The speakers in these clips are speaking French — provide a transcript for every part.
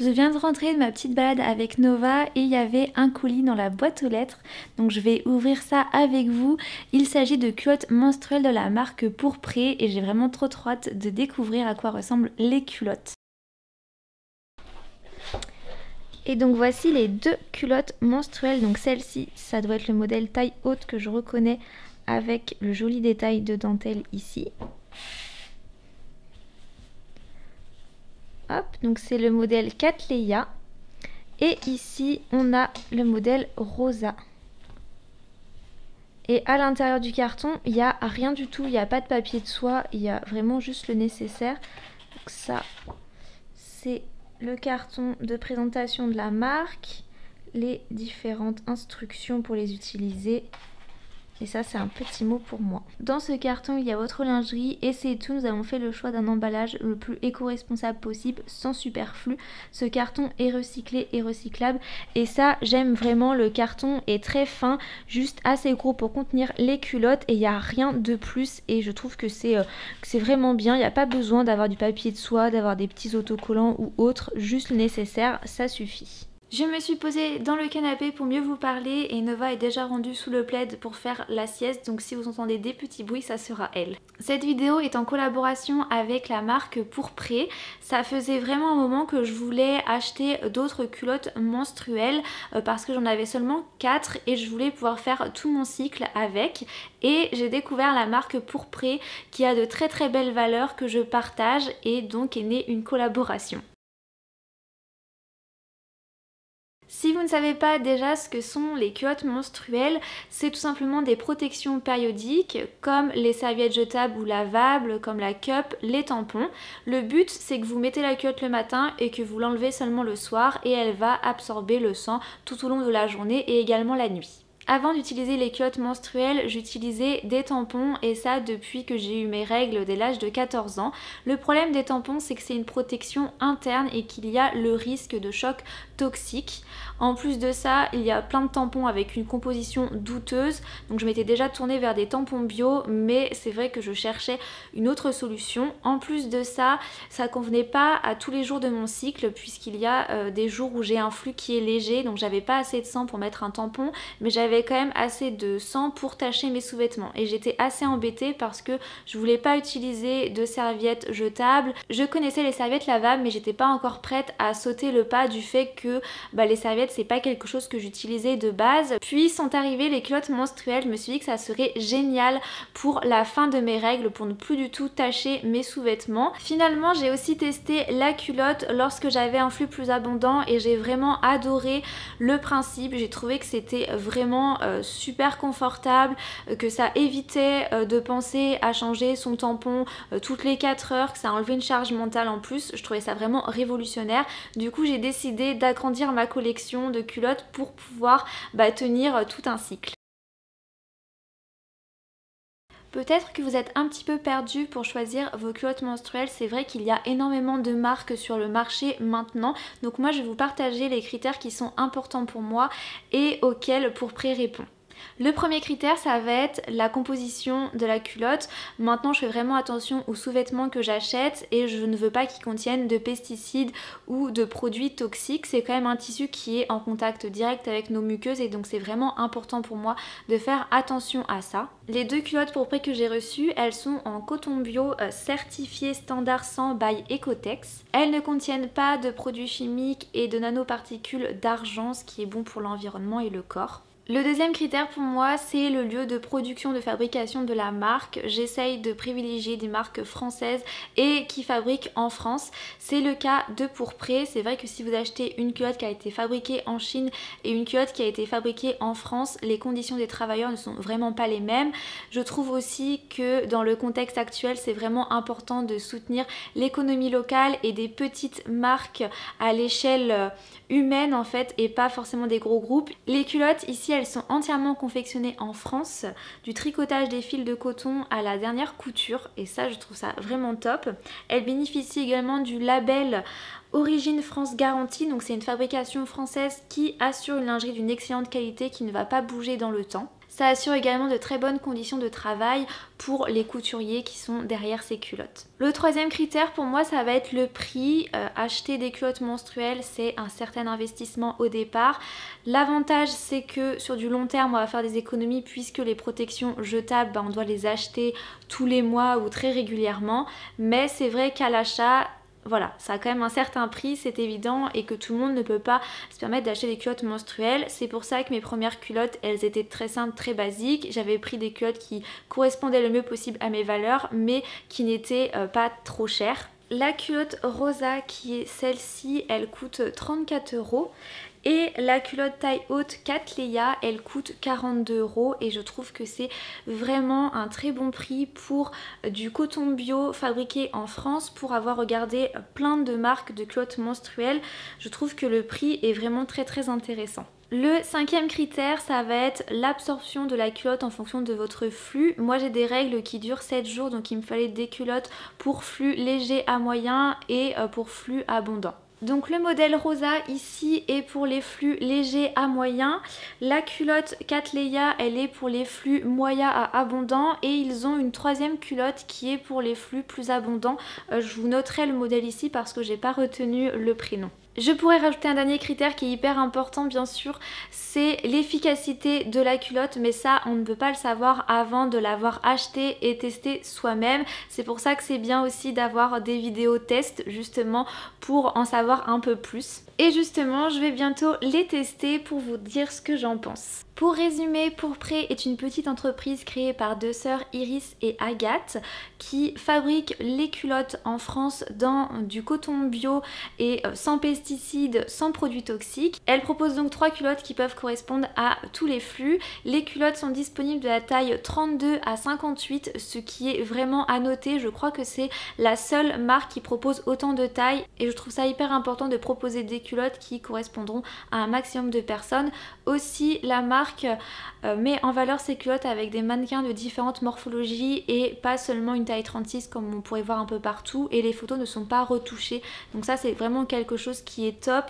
Je viens de rentrer de ma petite balade avec Nova et il y avait un colis dans la boîte aux lettres. Donc je vais ouvrir ça avec vous. Il s'agit de culottes menstruelles de la marque Pourpré et j'ai vraiment trop hâte de découvrir à quoi ressemblent les culottes. Et donc voici les deux culottes menstruelles. Donc celle-ci, ça doit être le modèle taille haute que je reconnais avec le joli détail de dentelle ici. Hop, donc c'est le modèle Cattleya. Et ici, on a le modèle Rosa. Et à l'intérieur du carton, il n'y a rien du tout. Il n'y a pas de papier de soie. Il y a vraiment juste le nécessaire. Donc ça, c'est le carton de présentation de la marque. Les différentes instructions pour les utiliser. Et ça, c'est un petit mot pour moi. Dans ce carton, il y a votre lingerie et c'est tout. Nous avons fait le choix d'un emballage le plus éco-responsable possible, sans superflu. Ce carton est recyclé et recyclable. Et ça, j'aime vraiment. Le carton est très fin, juste assez gros pour contenir les culottes. Et il n'y a rien de plus. Et je trouve que c'est vraiment bien. Il n'y a pas besoin d'avoir du papier de soie, d'avoir des petits autocollants ou autre. Juste le nécessaire, ça suffit. Je me suis posée dans le canapé pour mieux vous parler et Nova est déjà rendue sous le plaid pour faire la sieste, donc si vous entendez des petits bruits, ça sera elle. Cette vidéo est en collaboration avec la marque Pourpré. Ça faisait vraiment un moment que je voulais acheter d'autres culottes menstruelles parce que j'en avais seulement 4 et je voulais pouvoir faire tout mon cycle avec. Et j'ai découvert la marque Pourpré qui a de très très belles valeurs que je partage et donc est née une collaboration. Si vous ne savez pas déjà ce que sont les culottes menstruelles, c'est tout simplement des protections périodiques comme les serviettes jetables ou lavables, comme la cup, les tampons. Le but, c'est que vous mettez la culotte le matin et que vous l'enlevez seulement le soir et elle va absorber le sang tout au long de la journée et également la nuit. Avant d'utiliser les culottes menstruelles, j'utilisais des tampons et ça depuis que j'ai eu mes règles dès l'âge de 14 ans. Le problème des tampons, c'est que c'est une protection interne et qu'il y a le risque de choc toxique. En plus de ça, il y a plein de tampons avec une composition douteuse. Donc je m'étais déjà tournée vers des tampons bio, mais c'est vrai que je cherchais une autre solution. En plus de ça, ça convenait pas à tous les jours de mon cycle puisqu'il y a des jours où j'ai un flux qui est léger. Donc j'avais pas assez de sang pour mettre un tampon, mais j'avais quand même assez de sang pour tacher mes sous-vêtements et j'étais assez embêtée parce que je voulais pas utiliser de serviettes jetables. Je connaissais les serviettes lavables mais j'étais pas encore prête à sauter le pas du fait que les serviettes c'est pas quelque chose que j'utilisais de base. Puis sont arrivées les culottes menstruelles, je me suis dit que ça serait génial pour la fin de mes règles pour ne plus du tout tacher mes sous-vêtements. Finalement j'ai aussi testé la culotte lorsque j'avais un flux plus abondant et j'ai vraiment adoré le principe. J'ai trouvé que c'était vraiment super confortable, que ça évitait de penser à changer son tampon toutes les 4 heures, que ça enlevait une charge mentale en plus. Je trouvais ça vraiment révolutionnaire. Du coup j'ai décidé d'agrandir ma collection de culottes pour pouvoir tenir tout un cycle. Peut-être que vous êtes un petit peu perdu pour choisir vos culottes menstruelles, c'est vrai qu'il y a énormément de marques sur le marché maintenant, donc moi je vais vous partager les critères qui sont importants pour moi et auxquels Pourpré répond. Le premier critère, ça va être la composition de la culotte. Maintenant, je fais vraiment attention aux sous-vêtements que j'achète et je ne veux pas qu'ils contiennent de pesticides ou de produits toxiques. C'est quand même un tissu qui est en contact direct avec nos muqueuses et donc c'est vraiment important pour moi de faire attention à ça. Les deux culottes Pourpré que j'ai reçues, elles sont en coton bio certifié standard 100 by Ecotex. Elles ne contiennent pas de produits chimiques et de nanoparticules d'argent, ce qui est bon pour l'environnement et le corps. Le deuxième critère pour moi, c'est le lieu de production, de fabrication de la marque. J'essaye de privilégier des marques françaises et qui fabriquent en France. C'est le cas de Pourpré. C'est vrai que si vous achetez une culotte qui a été fabriquée en Chine et une culotte qui a été fabriquée en France, les conditions des travailleurs ne sont vraiment pas les mêmes. Je trouve aussi que dans le contexte actuel, c'est vraiment important de soutenir l'économie locale et des petites marques à l'échelle humaine en fait et pas forcément des gros groupes. Les culottes ici elles sont entièrement confectionnées en France, du tricotage des fils de coton à la dernière couture et ça je trouve ça vraiment top. Elles bénéficient également du label Origine France Garantie, donc c'est une fabrication française qui assure une lingerie d'une excellente qualité qui ne va pas bouger dans le temps. Ça assure également de très bonnes conditions de travail pour les couturiers qui sont derrière ces culottes. Le troisième critère pour moi, ça va être le prix. Acheter des culottes menstruelles, c'est un certain investissement au départ. L'avantage, c'est que sur du long terme, on va faire des économies puisque les protections jetables, on doit les acheter tous les mois ou très régulièrement. Mais c'est vrai qu'à l'achat, voilà, ça a quand même un certain prix, c'est évident, et que tout le monde ne peut pas se permettre d'acheter des culottes menstruelles. C'est pour ça que mes premières culottes, elles étaient très simples, très basiques. J'avais pris des culottes qui correspondaient le mieux possible à mes valeurs, mais qui n'étaient pas trop chères. La culotte Rosa, qui est celle-ci, elle coûte 34 €. Et la culotte taille haute Cattleya, elle coûte 42 € et je trouve que c'est vraiment un très bon prix pour du coton bio fabriqué en France. Pour avoir regardé plein de marques de culottes menstruelles, je trouve que le prix est vraiment très intéressant. Le cinquième critère, ça va être l'absorption de la culotte en fonction de votre flux. Moi j'ai des règles qui durent 7 jours, donc il me fallait des culottes pour flux léger à moyen et pour flux abondant. Donc le modèle Rosa ici est pour les flux légers à moyens. La culotte Cattleya, elle est pour les flux moyens à abondants, et ils ont une troisième culotte qui est pour les flux plus abondants. Je vous noterai le modèle ici parce que j'ai pas retenu le prénom. Je pourrais rajouter un dernier critère qui est hyper important bien sûr, c'est l'efficacité de la culotte, mais ça on ne peut pas le savoir avant de l'avoir acheté et testé soi-même. C'est pour ça que c'est bien aussi d'avoir des vidéos tests justement pour en savoir un peu plus. Et justement je vais bientôt les tester pour vous dire ce que j'en pense. Pour résumer, Pourpré est une petite entreprise créée par deux sœurs Iris et Agathe qui fabriquent les culottes en France dans du coton bio et sans pesticides, sans produits toxiques. Elles proposent donc 3 culottes qui peuvent correspondre à tous les flux. Les culottes sont disponibles de la taille 32 à 58, ce qui est vraiment à noter. Je crois que c'est la seule marque qui propose autant de tailles et je trouve ça hyper important de proposer des culottes qui correspondront à un maximum de personnes. Aussi, la marque met en valeur ses culottes avec des mannequins de différentes morphologies et pas seulement une taille 36 comme on pourrait voir un peu partout, et les photos ne sont pas retouchées, donc ça c'est vraiment quelque chose qui est top.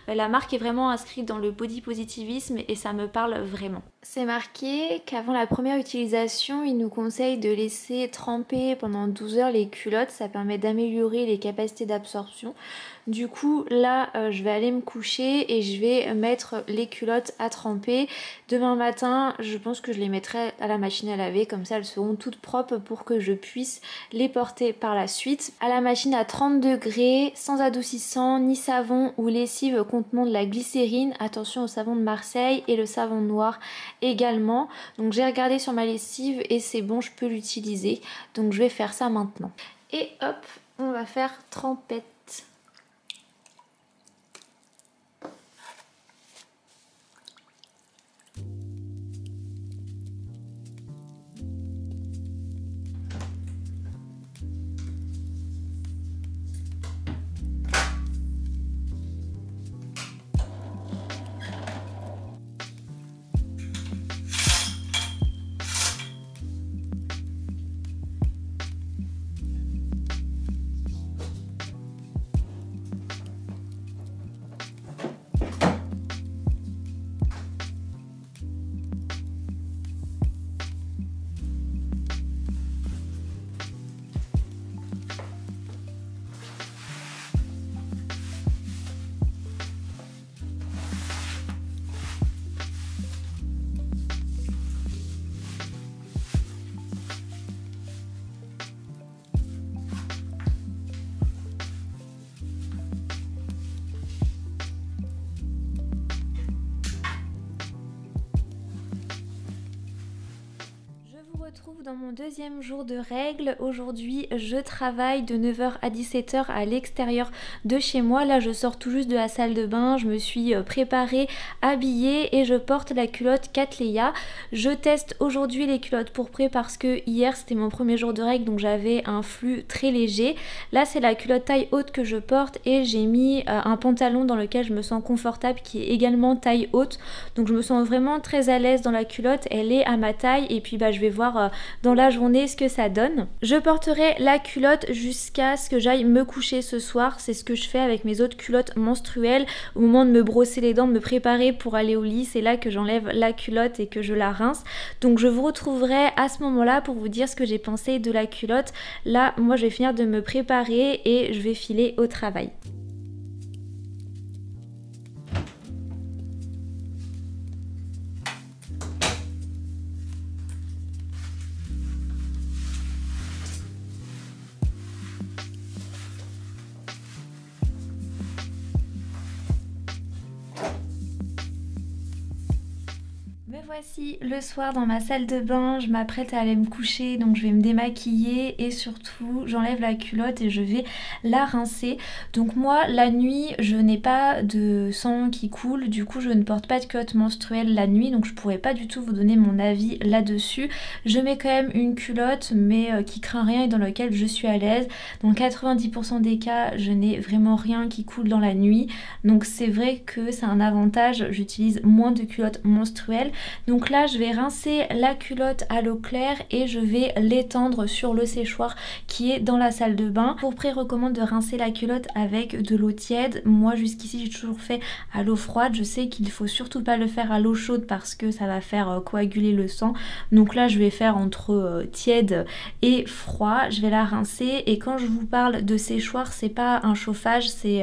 La marque est vraiment inscrite dans le body positivisme et ça me parle vraiment. C'est marqué qu'avant la première utilisation, il nous conseille de laisser tremper pendant 12 heures les culottes, ça permet d'améliorer les capacités d'absorption. Du coup là je vais aller me coucher et je vais mettre les culottes à tremper. Demain matin je pense que je les mettrai à la machine à laver, comme ça elles seront toutes propres pour que je puisse les porter par la suite. À la machine à 30 degrés, sans adoucissant, ni savon ou lessive contenant de la glycérine. Attention au savon de Marseille et le savon noir également. Donc j'ai regardé sur ma lessive et c'est bon, je peux l'utiliser. Donc je vais faire ça maintenant. Et hop, on va faire trempette. Retrouve dans mon deuxième jour de règles. Aujourd'hui je travaille de 9 h à 17 h à l'extérieur de chez moi. Là je sors tout juste de la salle de bain, je me suis préparée, habillée et je porte la culotte Cattleya. Je teste aujourd'hui les culottes Pourpré parce que hier c'était mon premier jour de règles, donc j'avais un flux très léger. Là c'est la culotte taille haute que je porte et j'ai mis un pantalon dans lequel je me sens confortable qui est également taille haute, donc je me sens vraiment très à l'aise dans la culotte. Elle est à ma taille et puis je vais voir dans la journée ce que ça donne. Je porterai la culotte jusqu'à ce que j'aille me coucher ce soir. C'est ce que je fais avec mes autres culottes menstruelles. Au moment de me brosser les dents, de me préparer pour aller au lit, c'est là que j'enlève la culotte et que je la rince. Donc je vous retrouverai à ce moment-là pour vous dire ce que j'ai pensé de la culotte. Là, moi je vais finir de me préparer et je vais filer au travail. Me voici le soir dans ma salle de bain, je m'apprête à aller me coucher, donc je vais me démaquiller et surtout j'enlève la culotte et je vais la rincer. Donc moi la nuit je n'ai pas de sang qui coule, du coup je ne porte pas de culotte menstruelle la nuit, donc je pourrais pas du tout vous donner mon avis là-dessus. Je mets quand même une culotte mais qui craint rien et dans laquelle je suis à l'aise. Dans 90% des cas je n'ai vraiment rien qui coule dans la nuit, donc c'est vrai que c'est un avantage, j'utilise moins de culottes menstruelles. Donc là je vais rincer la culotte à l'eau claire et je vais l'étendre sur le séchoir qui est dans la salle de bain. Pour près, recommande de rincer la culotte avec de l'eau tiède. Moi jusqu'ici j'ai toujours fait à l'eau froide. Je sais qu'il faut surtout pas le faire à l'eau chaude parce que ça va faire coaguler le sang. Donc là je vais faire entre tiède et froid. Je vais la rincer et quand je vous parle de séchoir, c'est pas un chauffage, c'est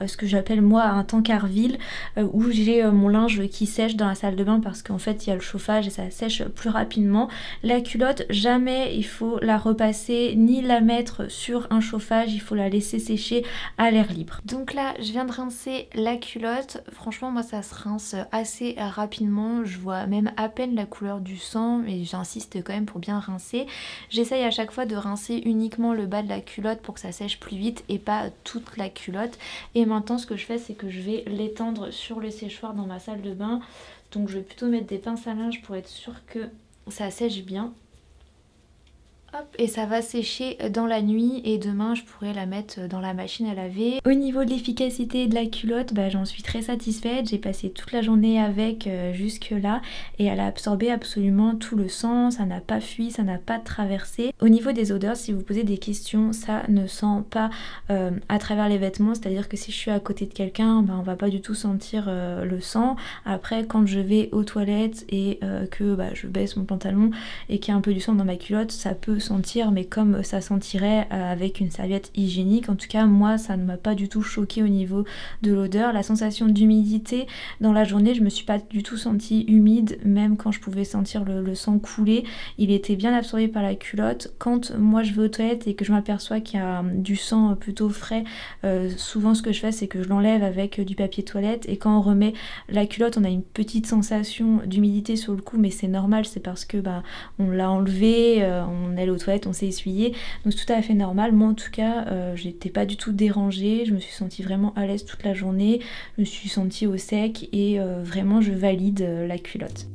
ce que j'appelle moi un tankerville où j'ai mon linge qui sèche dans la salle de bain parce qu'en fait il y a le chauffage et ça sèche plus rapidement. La culotte, jamais il faut la repasser ni la mettre sur un chauffage, il faut la laisser sécher à l'air libre. Donc là je viens de rincer la culotte, franchement moi ça se rince assez rapidement, je vois même à peine la couleur du sang et j'insiste quand même pour bien rincer. J'essaye à chaque fois de rincer uniquement le bas de la culotte pour que ça sèche plus vite et pas toute la culotte. Et maintenant ce que je fais c'est que je vais l'étendre sur le séchoir dans ma salle de bain. Donc je vais plutôt mettre des pinces à linge pour être sûre que ça sèche bien. Hop, et ça va sécher dans la nuit et demain je pourrais la mettre dans la machine à laver. Au niveau de l'efficacité de la culotte, j'en suis très satisfaite. J'ai passé toute la journée avec jusque là et elle a absorbé absolument tout le sang, ça n'a pas fui, ça n'a pas traversé. Au niveau des odeurs, si vous posez des questions, ça ne sent pas à travers les vêtements, c'est à dire que si je suis à côté de quelqu'un, on va pas du tout sentir le sang. Après quand je vais aux toilettes et que je baisse mon pantalon et qu'il y a un peu du sang dans ma culotte, ça peut sentir, mais comme ça sentirait avec une serviette hygiénique. En tout cas moi ça ne m'a pas du tout choqué au niveau de l'odeur. La sensation d'humidité dans la journée, je me suis pas du tout sentie humide, même quand je pouvais sentir le sang couler, il était bien absorbé par la culotte. Quand moi je vais aux toilettes et que je m'aperçois qu'il y a du sang plutôt frais, souvent ce que je fais c'est que je l'enlève avec du papier toilette et quand on remet la culotte on a une petite sensation d'humidité sur le cou, mais c'est normal, c'est parce que on l'a enlevé, on est aux toilettes, on s'est essuyé, donc c'est tout à fait normal. Moi en tout cas j'étais pas du tout dérangée, je me suis sentie vraiment à l'aise toute la journée, je me suis sentie au sec et vraiment je valide la culotte.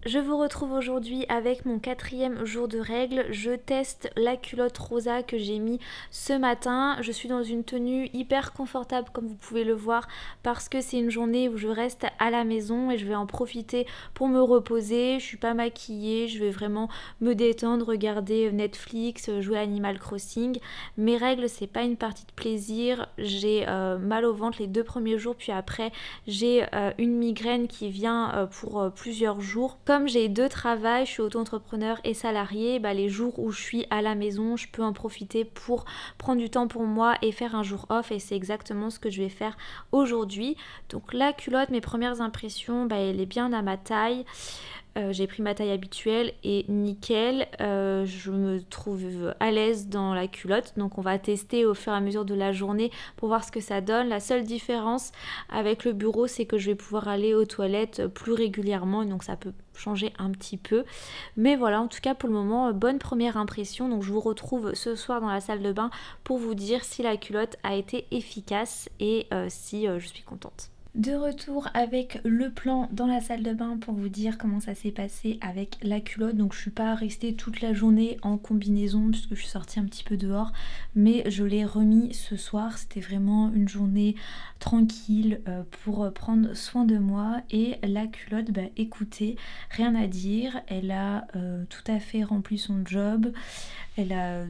Je vous retrouve aujourd'hui avec mon 4e jour de règles. Je teste la culotte rosa que j'ai mis ce matin. Je suis dans une tenue hyper confortable comme vous pouvez le voir parce que c'est une journée où je reste à la maison et je vais en profiter pour me reposer. Je suis pas maquillée, je vais vraiment me détendre, regarder Netflix, jouer à Animal Crossing. Mes règles c'est pas une partie de plaisir. J'ai mal au ventre les 2 premiers jours, puis après j'ai une migraine qui vient pour plusieurs jours. Comme j'ai 2 travails, je suis auto-entrepreneur et salarié, les jours où je suis à la maison, je peux en profiter pour prendre du temps pour moi et faire un jour off et c'est exactement ce que je vais faire aujourd'hui. Donc la culotte, mes premières impressions, elle est bien à ma taille. J'ai pris ma taille habituelle et nickel, je me trouve à l'aise dans la culotte. Donc on va tester au fur et à mesure de la journée pour voir ce que ça donne. La seule différence avec le bureau, c'est que je vais pouvoir aller aux toilettes plus régulièrement, donc ça peut changer un petit peu. Mais voilà, en tout cas pour le moment, bonne première impression. Donc je vous retrouve ce soir dans la salle de bain pour vous dire si la culotte a été efficace et si je suis contente. De retour avec le plan dans la salle de bain pour vous dire comment ça s'est passé avec la culotte. Donc je suis pas restée toute la journée en combinaison puisque je suis sortie un petit peu dehors, mais je l'ai remis ce soir. C'était vraiment une journée tranquille pour prendre soin de moi. Et la culotte, bah écoutez, rien à dire, elle a tout à fait rempli son job. Elle a...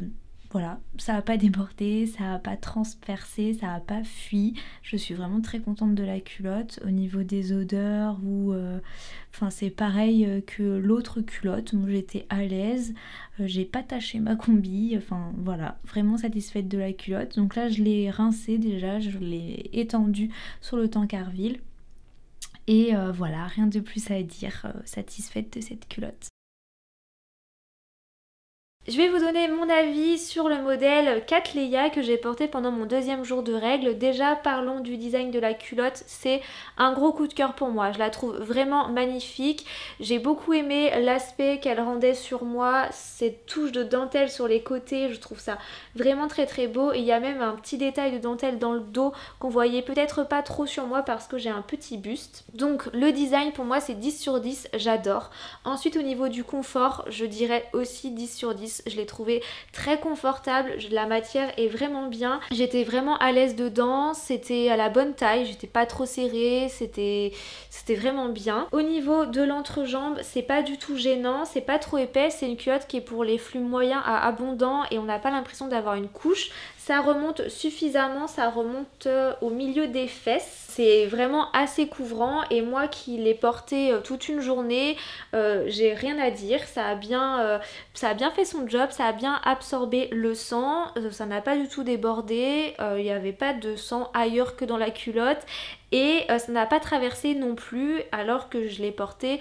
Voilà, ça n'a pas débordé, ça n'a pas transpercé, ça n'a pas fui. Je suis vraiment très contente de la culotte. Au niveau des odeurs, enfin c'est pareil que l'autre culotte. Moi j'étais à l'aise, j'ai pas taché ma combi. Enfin voilà, vraiment satisfaite de la culotte. Donc là je l'ai rincée déjà, je l'ai étendue sur le Tancarville. Et voilà, rien de plus à dire, satisfaite de cette culotte. Je vais vous donner mon avis sur le modèle Cattleya que j'ai porté pendant mon deuxième jour de règles. Déjà parlons du design de la culotte, c'est un gros coup de cœur pour moi. Je la trouve vraiment magnifique. J'ai beaucoup aimé l'aspect qu'elle rendait sur moi, cette touche de dentelle sur les côtés, je trouve ça vraiment très très beau. Et il y a même un petit détail de dentelle dans le dos qu'on voyait peut-être pas trop sur moi parce que j'ai un petit buste. Donc le design pour moi c'est 10 sur 10, j'adore. Ensuite au niveau du confort, je dirais aussi 10 sur 10. Je l'ai trouvé très confortable, la matière est vraiment bien, j'étais vraiment à l'aise dedans, c'était à la bonne taille, j'étais pas trop serrée, c'était vraiment bien. Au niveau de l'entrejambe, c'est pas du tout gênant, c'est pas trop épais, c'est une culotte qui est pour les flux moyens à abondants et on n'a pas l'impression d'avoir une couche. Ça remonte suffisamment, ça remonte au milieu des fesses. C'est vraiment assez couvrant et moi qui l'ai porté toute une journée, j'ai rien à dire. Ça a bien fait son job, ça a bien absorbé le sang, ça n'a pas du tout débordé, il n'y avait pas de sang ailleurs que dans la culotte et ça n'a pas traversé non plus alors que je l'ai porté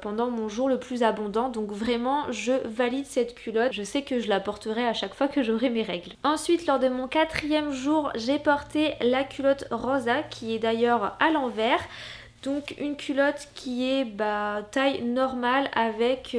pendant mon jour le plus abondant. Donc vraiment je valide cette culotte, je sais que je la porterai à chaque fois que j'aurai mes règles. Ensuite lors de mon 4e jour j'ai porté la culotte Rosa qui est d'ailleurs à l'envers. Donc une culotte qui est taille normale avec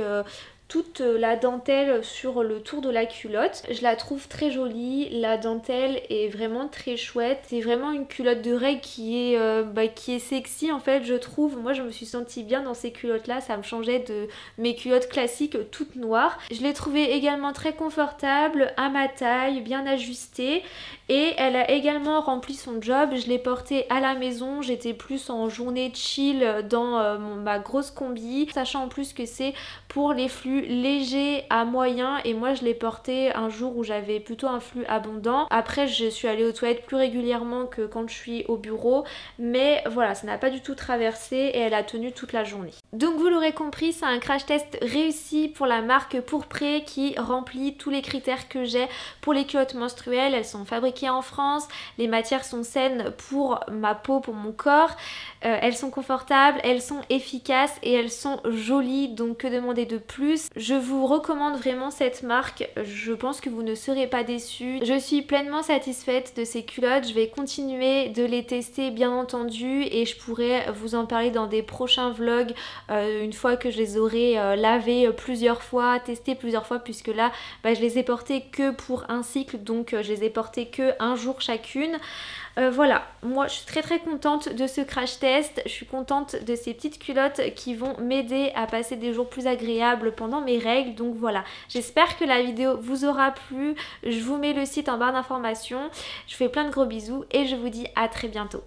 toute la dentelle sur le tour de la culotte. Je la trouve très jolie, la dentelle est vraiment très chouette. C'est vraiment une culotte de règle qui est sexy en fait je trouve. Moi je me suis sentie bien dans ces culottes là, ça me changeait de mes culottes classiques toutes noires. Je l'ai trouvée également très confortable, à ma taille, bien ajustée. Et elle a également rempli son job, je l'ai portée à la maison, j'étais plus en journée chill dans ma grosse combi, sachant en plus que c'est pour les flux légers à moyens et moi je l'ai portée un jour où j'avais plutôt un flux abondant. Après je suis allée aux toilettes plus régulièrement que quand je suis au bureau, mais voilà, ça n'a pas du tout traversé et elle a tenu toute la journée. Donc vous l'aurez compris, c'est un crash test réussi pour la marque Pourpré qui remplit tous les critères que j'ai pour les culottes menstruelles. Elles sont fabriquées en France, les matières sont saines pour ma peau, pour mon corps, elles sont confortables, elles sont efficaces et elles sont jolies, donc que demander de plus? Je vous recommande vraiment cette marque, je pense que vous ne serez pas déçus. Je suis pleinement satisfaite de ces culottes, je vais continuer de les tester bien entendu et je pourrai vous en parler dans des prochains vlogs une fois que je les aurai lavées plusieurs fois, testées plusieurs fois, puisque là je les ai portées que pour un cycle, donc je les ai portées que un jour chacune. Voilà, moi je suis très contente de ce crash test, je suis contente de ces petites culottes qui vont m'aider à passer des jours plus agréables pendant mes règles. Donc voilà, j'espère que la vidéo vous aura plu, je vous mets le site en barre d'informations, je vous fais plein de gros bisous et je vous dis à très bientôt.